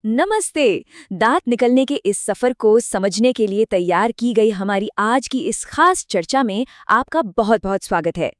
नमस्ते। दांत निकलने के इस सफर को समझने के लिए तैयार की गई हमारी आज की इस खास चर्चा में आपका बहुत बहुत स्वागत है।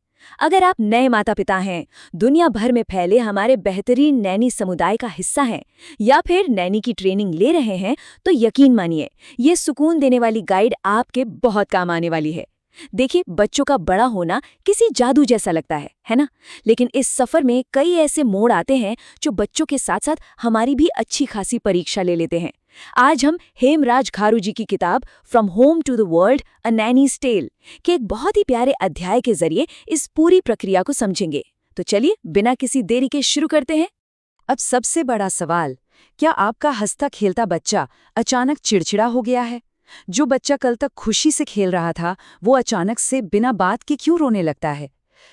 अगर आप नए माता पिता हैं, दुनिया भर में फैले हमारे बेहतरीन नैनी समुदाय का हिस्सा हैं, या फिर नैनी की ट्रेनिंग ले रहे हैं, तो यकीन मानिए ये सुकून देने वाली गाइड आपके बहुत काम आने वाली है। देखिए, बच्चों का बड़ा होना किसी जादू जैसा लगता है ना? लेकिन इस सफर में कई ऐसे मोड़ आते हैं जो बच्चों के साथ साथ हमारी भी अच्छी खासी परीक्षा ले लेते हैं। आज हम हेमराज खारू जी की किताब from home to the world a nanny's tale के एक बहुत ही प्यारे अध्याय के जरिए इस पूरी प्रक्रिया को समझेंगे। तो चलिए बिना किसी देरी के शुरू करते हैं। अब सबसे बड़ा सवाल, क्या आपका हंसता खेलता बच्चा अचानक चिड़चिड़ा हो गया है? जो बच्चा कल तक खुशी से खेल रहा था, वो अचानक से बिना बात के क्यों रोने लगता है?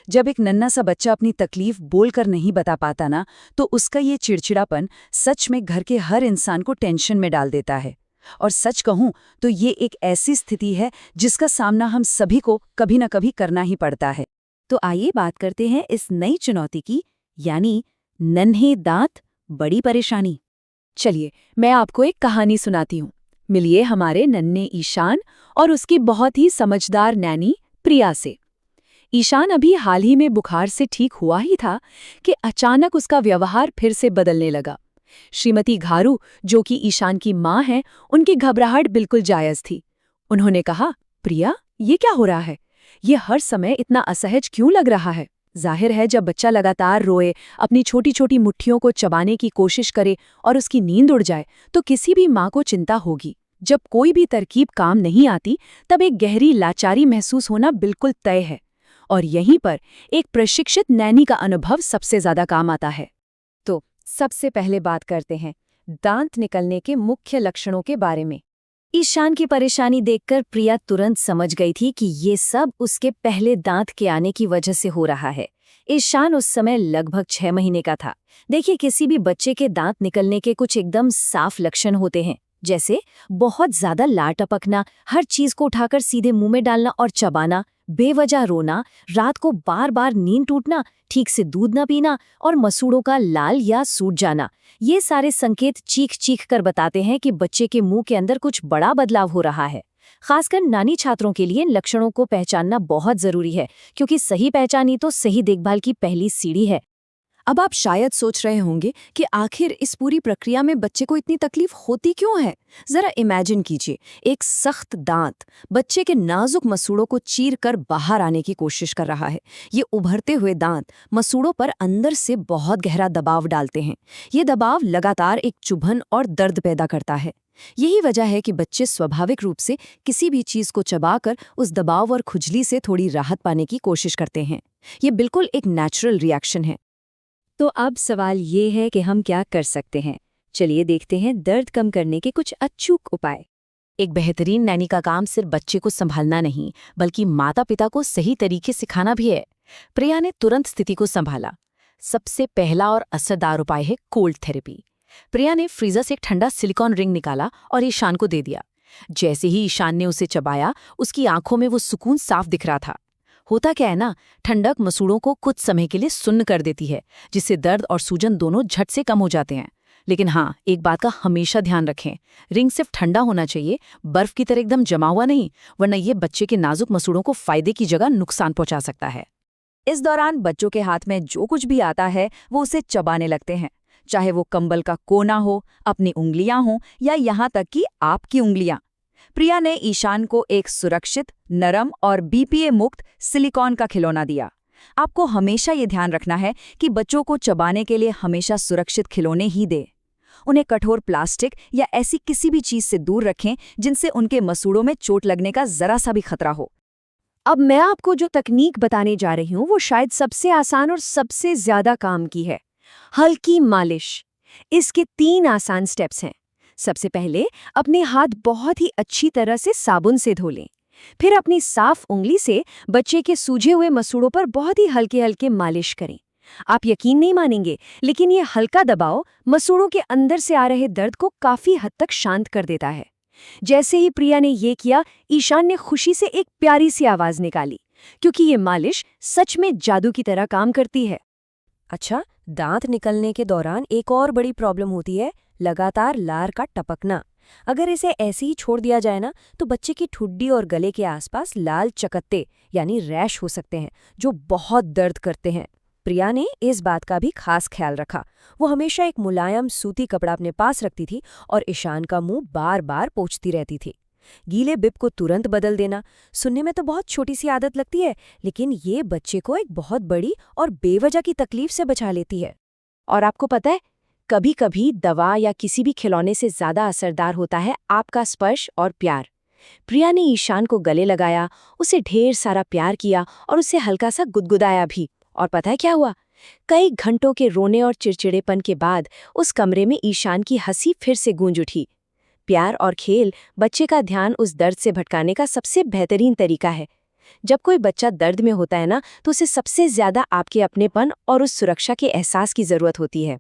जब एक नन्हा सा बच्चा अपनी तकलीफ बोलकर नहीं बता पाता ना, तो उसका ये चिड़चिड़ापन सच में घर के हर इंसान को टेंशन में डाल देता है। और सच कहूं तो ये एक ऐसी स्थिति है जिसका सामना हम सभी को कभी न कभी करना ही पड़ता है। तो आइए बात करते हैं इस नई चुनौती की, यानी नन्हे दांत बड़ी परेशानी। चलिए मैं आपको एक कहानी सुनाती हूँ। मिलिए हमारे नन्हे ईशान और उसकी बहुत ही समझदार नैनी प्रिया से। ईशान अभी हाल ही में बुखार से ठीक हुआ ही था कि अचानक उसका व्यवहार फिर से बदलने लगा। श्रीमती घारू, जो कि ईशान की माँ हैं, उनकी घबराहट बिल्कुल जायज थी। उन्होंने कहा, प्रिया, ये क्या हो रहा है? ये हर समय इतना असहज क्यों लग रहा है? जाहिर है, जब बच्चा लगातार रोए, अपनी छोटी छोटी मुट्ठियों को चबाने की कोशिश करे और उसकी नींद उड़ जाए, तो किसी भी माँ को चिंता होगी। जब कोई भी तरकीब काम नहीं आती, तब एक गहरी लाचारी महसूस होना बिल्कुल तय है। और यहीं पर एक प्रशिक्षित नैनी का अनुभव सबसे ज्यादा काम आता है। तो सबसे पहले बात करते हैं दांत निकलने के मुख्य लक्षणों के बारे में। ईशान की परेशानी देखकर प्रिया तुरंत समझ गई थी कि ये सब उसके पहले दांत के आने की वजह से हो रहा है। ईशान उस समय लगभग 6 महीने का था। देखिए, किसी भी बच्चे के दांत निकलने के कुछ एकदम साफ लक्षण होते हैं, जैसे बहुत ज्यादा लार टपकना, हर चीज को उठाकर सीधे मुंह में डालना और चबाना, बेवजह रोना, रात को बार बार नींद टूटना, ठीक से दूध न पीना और मसूड़ों का लाल या सूज जाना। ये सारे संकेत चीख चीख कर बताते हैं कि बच्चे के मुंह के अंदर कुछ बड़ा बदलाव हो रहा है। खासकर नानी छात्रों के लिए इन लक्षणों को पहचानना बहुत जरूरी है, क्योंकि सही पहचान ही तो सही देखभाल की पहली सीढ़ी है। अब आप शायद सोच रहे होंगे कि आखिर इस पूरी प्रक्रिया में बच्चे को इतनी तकलीफ होती क्यों है? जरा इमेजिन कीजिए, एक सख्त दांत बच्चे के नाजुक मसूड़ों को चीर कर बाहर आने की कोशिश कर रहा है। ये उभरते हुए दांत मसूड़ों पर अंदर से बहुत गहरा दबाव डालते हैं। ये दबाव लगातार एक चुभन और दर्द पैदा करता है। यही वजह है कि बच्चे स्वाभाविक रूप से किसी भी चीज को चबाकर उस दबाव और खुजली से थोड़ी राहत पाने की कोशिश करते हैं। ये बिल्कुल एक नेचुरल रिएक्शन है। तो अब सवाल ये है कि हम क्या कर सकते हैं। चलिए देखते हैं दर्द कम करने के कुछ अचूक उपाय। एक बेहतरीन नैनी का काम सिर्फ बच्चे को संभालना नहीं, बल्कि माता पिता को सही तरीके सिखाना भी है। प्रिया ने तुरंत स्थिति को संभाला। सबसे पहला और असरदार उपाय है कोल्ड थेरेपी। प्रिया ने फ्रीजर से एक ठंडा सिलिकॉन रिंग निकाला और ईशान को दे दिया। जैसे ही ईशान ने उसे चबाया, उसकी आंखों में वो सुकून साफ दिख रहा था। होता क्या है ना, ठंडक मसूड़ों को कुछ समय के लिए सुन्न कर देती है, जिससे दर्द और सूजन दोनों झट से कम हो जाते हैं। लेकिन हाँ, एक बात का हमेशा ध्यान रखें, रिंग सिर्फ ठंडा होना चाहिए, बर्फ की तरह एकदम जमा हुआ नहीं, वरना ये बच्चे के नाजुक मसूड़ों को फायदे की जगह नुकसान पहुंचा सकता है। इस दौरान बच्चों के हाथ में जो कुछ भी आता है वो उसे चबाने लगते हैं, चाहे वो कंबल का कोना हो, अपनी उंगलियां हो, या यहाँ तक कि आपकी उंगलियां। प्रिया ने ईशान को एक सुरक्षित, नरम और बीपीए मुक्त सिलिकॉन का खिलौना दिया। आपको हमेशा ये ध्यान रखना है कि बच्चों को चबाने के लिए हमेशा सुरक्षित खिलौने ही दें। उन्हें कठोर प्लास्टिक या ऐसी किसी भी चीज से दूर रखें जिनसे उनके मसूड़ों में चोट लगने का जरा सा भी खतरा हो। अब मैं आपको जो तकनीक बताने जा रही हूँ वो शायद सबसे आसान और सबसे ज्यादा काम की है, हल्की मालिश। इसके 3 आसान स्टेप्स हैं। सबसे पहले अपने हाथ बहुत ही अच्छी तरह से साबुन से धो लें। फिर अपनी साफ उंगली से बच्चे के सूजे हुए मसूड़ों पर बहुत ही हल्के हल्के मालिश करें। आप यकीन नहीं मानेंगे, लेकिन ये हल्का दबाव मसूड़ों के अंदर से आ रहे दर्द को काफी हद तक शांत कर देता है। जैसे ही प्रिया ने ये किया, ईशान ने खुशी से एक प्यारी सी आवाज निकाली, क्योंकि ये मालिश सच में जादू की तरह काम करती है। अच्छा, दांत निकलने के दौरान एक और बड़ी प्रॉब्लम होती है, लगातार लार का टपकना। अगर इसे ऐसे ही छोड़ दिया जाए ना तो बच्चे की ठुड्डी और गले के आसपास लाल चकत्ते यानी रैश हो सकते हैं जो बहुत दर्द करते हैं। प्रिया ने इस बात का भी खास ख्याल रखा। वो हमेशा एक मुलायम सूती कपड़ा अपने पास रखती थी और ईशान का मुंह बार बार पोंछती रहती थी। गीले बिप को तुरंत बदल देना सुनने में तो बहुत छोटी सी आदत लगती है, लेकिन ये बच्चे को एक बहुत बड़ी और बेवजह की तकलीफ से बचा लेती है। और आपको पता है, कभी कभी दवा या किसी भी खिलौने से ज्यादा असरदार होता है आपका स्पर्श और प्यार। प्रिया ने ईशान को गले लगाया, उसे ढेर सारा प्यार किया और उसे हल्का सा गुदगुदाया भी। और पता है क्या हुआ? कई घंटों के रोने और चिड़चिड़ेपन के बाद उस कमरे में ईशान की हंसी फिर से गूंज उठी। प्यार और खेल बच्चे का ध्यान उस दर्द से भटकाने का सबसे बेहतरीन तरीका है। जब कोई बच्चा दर्द में होता है ना, तो उसे सबसे ज्यादा आपके अपनेपन और उस सुरक्षा के एहसास की जरूरत होती है।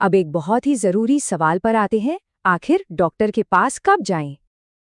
अब एक बहुत ही जरूरी सवाल पर आते हैं, आखिर डॉक्टर के पास कब जाएं?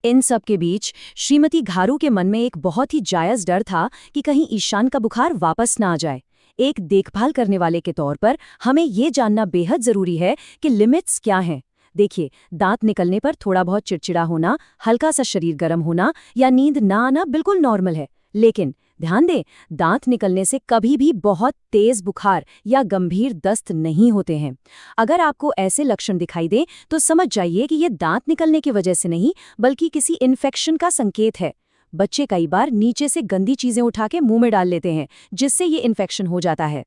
इन सब के बीच श्रीमती घारू के मन में एक बहुत ही जायज डर था कि कहीं ईशान का बुखार वापस ना आ जाए। एक देखभाल करने वाले के तौर पर हमें ये जानना बेहद जरूरी है कि लिमिट्स क्या हैं। देखिए, दांत निकलने पर थोड़ा बहुत चिड़चिड़ा होना, हल्का सा शरीर गर्म होना या नींद ना आना बिल्कुल नॉर्मल है। लेकिन ध्यान दें, दांत निकलने से कभी भी बहुत तेज बुखार या गंभीर दस्त नहीं होते हैं। अगर आपको ऐसे लक्षण दिखाई दें तो समझ जाइए कि ये दांत निकलने की वजह से नहीं, बल्कि किसी इन्फेक्शन का संकेत है। बच्चे कई बार नीचे से गंदी चीजें उठा के मुंह में डाल लेते हैं, जिससे ये इन्फेक्शन हो जाता है।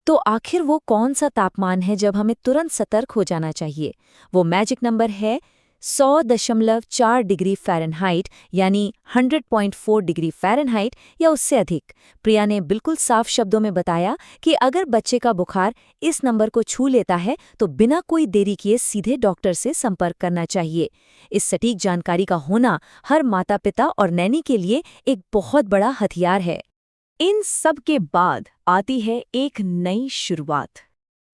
तो आखिर वो कौन सा तापमान है जब हमें तुरंत सतर्क हो जाना चाहिए? वो मैजिक नंबर है 100.4 डिग्री फ़ारेनहाइट, यानी 100.4 डिग्री फ़ारेनहाइट या उससे अधिक। प्रिया ने बिल्कुल साफ शब्दों में बताया कि अगर बच्चे का बुखार इस नंबर को छू लेता है तो बिना कोई देरी किए सीधे डॉक्टर से संपर्क करना चाहिए। इस सटीक जानकारी का होना हर माता पिता और नैनी के लिए एक बहुत बड़ा हथियार है। इन सब के बाद आती है एक नई शुरुआत।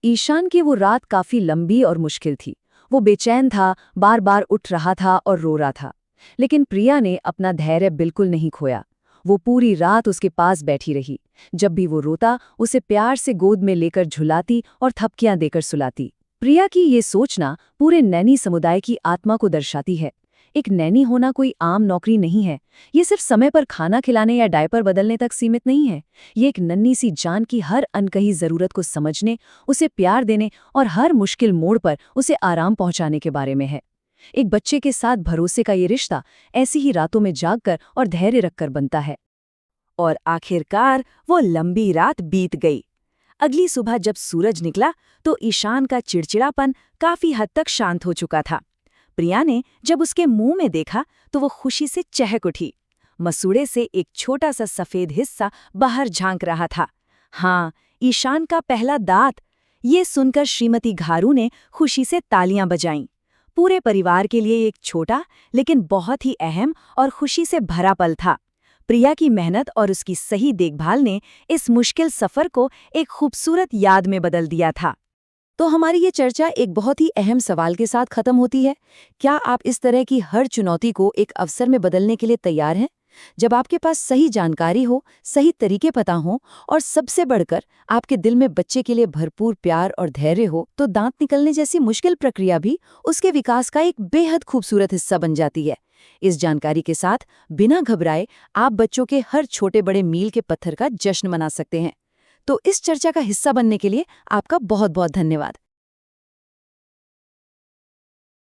ईशान की वो रात काफी लंबी और मुश्किल थी। वो बेचैन था, बार बार उठ रहा था और रो रहा था। लेकिन प्रिया ने अपना धैर्य बिल्कुल नहीं खोया। वो पूरी रात उसके पास बैठी रही। जब भी वो रोता, उसे प्यार से गोद में लेकर झुलाती और थपकियां देकर सुलाती। प्रिया की ये सोचना पूरे नैनी समुदाय की आत्मा को दर्शाती है। एक नैनी होना कोई आम नौकरी नहीं है। ये सिर्फ समय पर खाना खिलाने या डायपर बदलने तक सीमित नहीं है। ये एक नन्ही सी जान की हर अनकही जरूरत को समझने, उसे प्यार देने और हर मुश्किल मोड़ पर उसे आराम पहुंचाने के बारे में है। एक बच्चे के साथ भरोसे का ये रिश्ता ऐसी ही रातों में जागकर और धैर्य रखकर बनता है। और आखिरकार वो लंबी रात बीत गई। अगली सुबह जब सूरज निकला तो ईशान का चिड़चिड़ापन काफी हद तक शांत हो चुका था। प्रिया ने जब उसके मुंह में देखा तो वो खुशी से चहक उठी। मसूड़े से एक छोटा सा सफेद हिस्सा बाहर झांक रहा था। हाँ, ईशान का पहला दांत। ये सुनकर श्रीमती घारू ने खुशी से तालियां बजाईं। पूरे परिवार के लिए एक छोटा लेकिन बहुत ही अहम और खुशी से भरा पल था। प्रिया की मेहनत और उसकी सही देखभाल ने इस मुश्किल सफर को एक खूबसूरत याद में बदल दिया था। तो हमारी ये चर्चा एक बहुत ही अहम सवाल के साथ खत्म होती है। क्या आप इस तरह की हर चुनौती को एक अवसर में बदलने के लिए तैयार हैं? जब आपके पास सही जानकारी हो, सही तरीके पता हो और सबसे बढ़कर आपके दिल में बच्चे के लिए भरपूर प्यार और धैर्य हो, तो दांत निकलने जैसी मुश्किल प्रक्रिया भी उसके विकास का एक बेहद खूबसूरत हिस्सा बन जाती है। इस जानकारी के साथ बिना घबराए आप बच्चों के हर छोटे बड़े मील के पत्थर का जश्न मना सकते हैं। तो इस चर्चा का हिस्सा बनने के लिए आपका बहुत बहुत धन्यवाद।